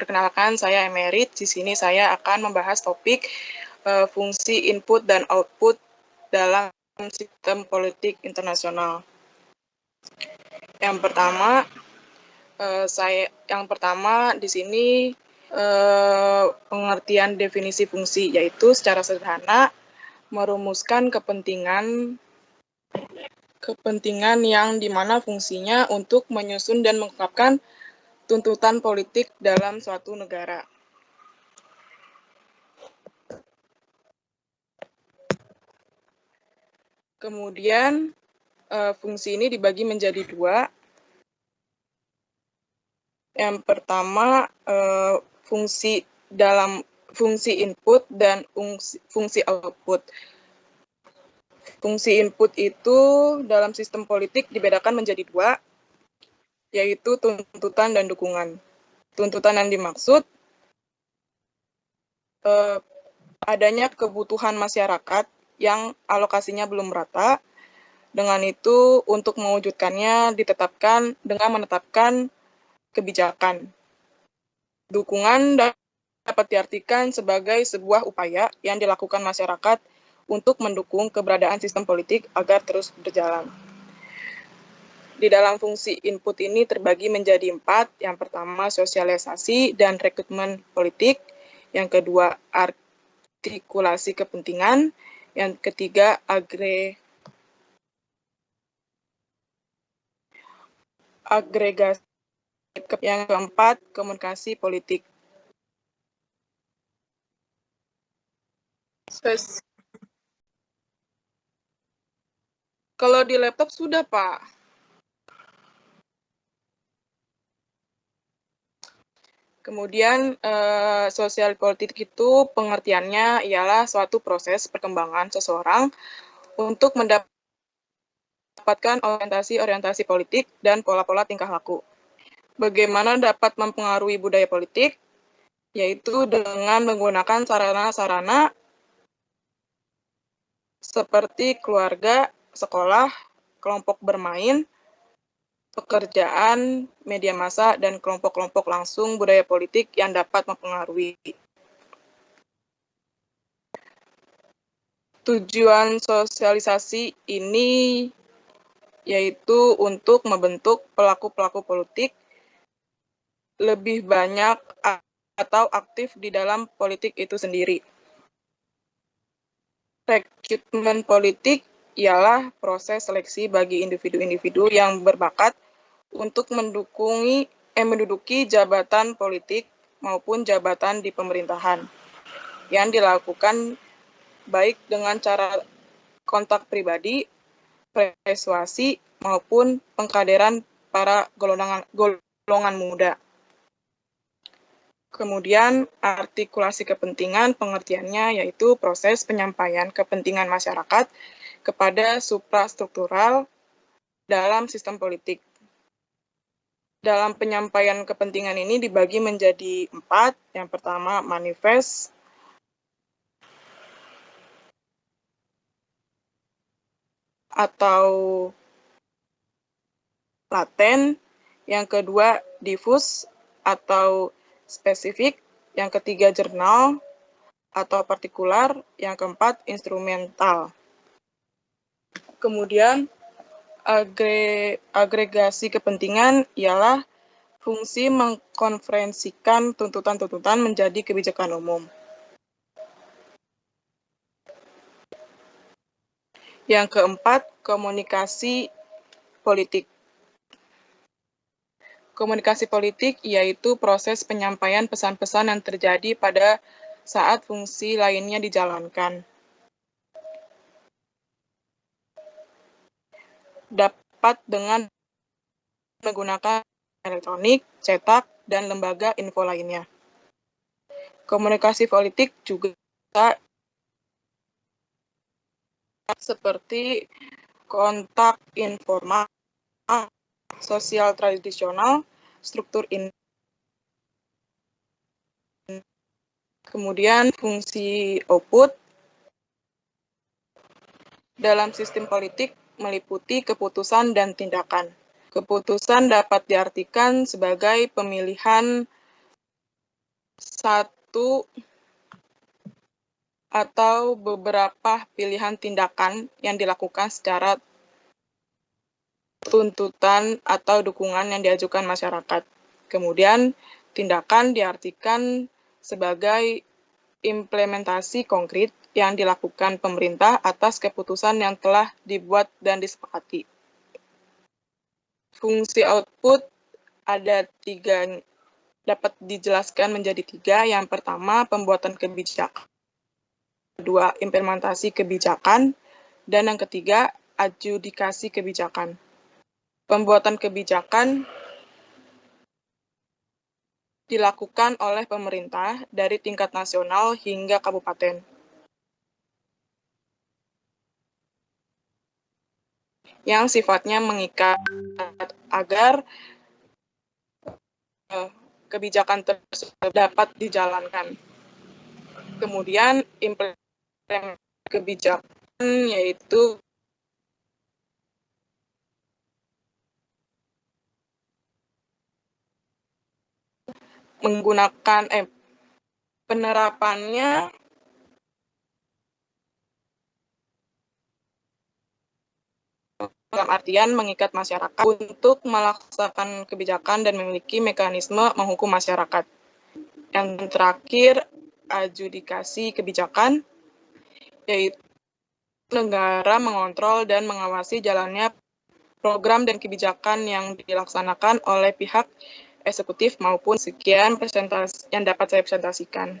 Perkenalkan, saya Emerit. Di sini saya akan membahas topik fungsi input dan output dalam sistem politik internasional. Yang pertama di sini pengertian definisi fungsi, yaitu secara sederhana merumuskan kepentingan yang dimana fungsinya untuk menyusun dan mengungkapkan tuntutan politik dalam suatu negara. Kemudian fungsi ini dibagi menjadi dua. Yang pertama fungsi input dan fungsi output. Fungsi input itu dalam sistem politik dibedakan menjadi dua, yaitu tuntutan dan dukungan. Tuntutan yang dimaksud adanya kebutuhan masyarakat yang alokasinya belum merata. Dengan itu, untuk mewujudkannya ditetapkan dengan menetapkan kebijakan. Dukungan dapat diartikan sebagai sebuah upaya yang dilakukan masyarakat untuk mendukung keberadaan sistem politik agar terus berjalan. Di dalam fungsi input ini terbagi menjadi 4. Yang pertama, sosialisasi dan rekrutmen politik. Yang kedua, artikulasi kepentingan. Yang ketiga, agregasi. Yang keempat, komunikasi politik. Kalau di laptop sudah, Pak. Kemudian, sosial politik itu pengertiannya ialah suatu proses perkembangan seseorang untuk mendapatkan orientasi politik dan pola-pola tingkah laku. Bagaimana dapat mempengaruhi budaya politik? Yaitu dengan menggunakan sarana-sarana seperti keluarga, sekolah, kelompok bermain, pekerjaan, media massa, dan kelompok-kelompok langsung budaya politik yang dapat mempengaruhi. Tujuan sosialisasi ini yaitu untuk membentuk pelaku-pelaku politik lebih banyak atau aktif di dalam politik itu sendiri. Rekrutmen politik ialah proses seleksi bagi individu-individu yang berbakat untuk menduduki jabatan politik maupun jabatan di pemerintahan yang dilakukan baik dengan cara kontak pribadi, persuasi, maupun pengkaderan para golongan muda. Kemudian, artikulasi kepentingan pengertiannya yaitu proses penyampaian kepentingan masyarakat kepada suprastruktural dalam sistem politik. Dalam penyampaian kepentingan ini dibagi menjadi 4. Yang pertama, manifest. Atau laten. Yang kedua, diffuse atau spesifik. Yang ketiga, jurnal atau partikular. Yang keempat, instrumental. Kemudian, agregasi kepentingan ialah fungsi mengkonferensikan tuntutan-tuntutan menjadi kebijakan umum. Yang keempat, komunikasi politik. Komunikasi politik yaitu proses penyampaian pesan-pesan yang terjadi pada saat fungsi lainnya dijalankan. Dapat dengan menggunakan elektronik, cetak, dan lembaga info lainnya. Komunikasi politik juga seperti kontak informal, sosial tradisional, struktur kemudian fungsi output dalam sistem politik meliputi keputusan dan tindakan. Keputusan dapat diartikan sebagai pemilihan satu atau beberapa pilihan tindakan yang dilakukan secara tuntutan atau dukungan yang diajukan masyarakat. Kemudian, tindakan diartikan sebagai implementasi konkret yang dilakukan pemerintah atas keputusan yang telah dibuat dan disepakati. Fungsi output ada tiga, dapat dijelaskan menjadi tiga. Yang pertama, pembuatan kebijakan. Kedua, implementasi kebijakan. Dan yang ketiga, adjudikasi kebijakan. Pembuatan kebijakan dilakukan oleh pemerintah dari tingkat nasional hingga kabupaten. Yang sifatnya mengikat agar kebijakan tersebut dapat dijalankan. Kemudian implementasi kebijakan yaitu menggunakan penerapannya dalam artian mengikat masyarakat untuk melaksanakan kebijakan dan memiliki mekanisme menghukum masyarakat. Yang terakhir, adjudikasi kebijakan, yaitu negara mengontrol dan mengawasi jalannya program dan kebijakan yang dilaksanakan oleh pihak eksekutif maupun sekian presentasi yang dapat saya presentasikan.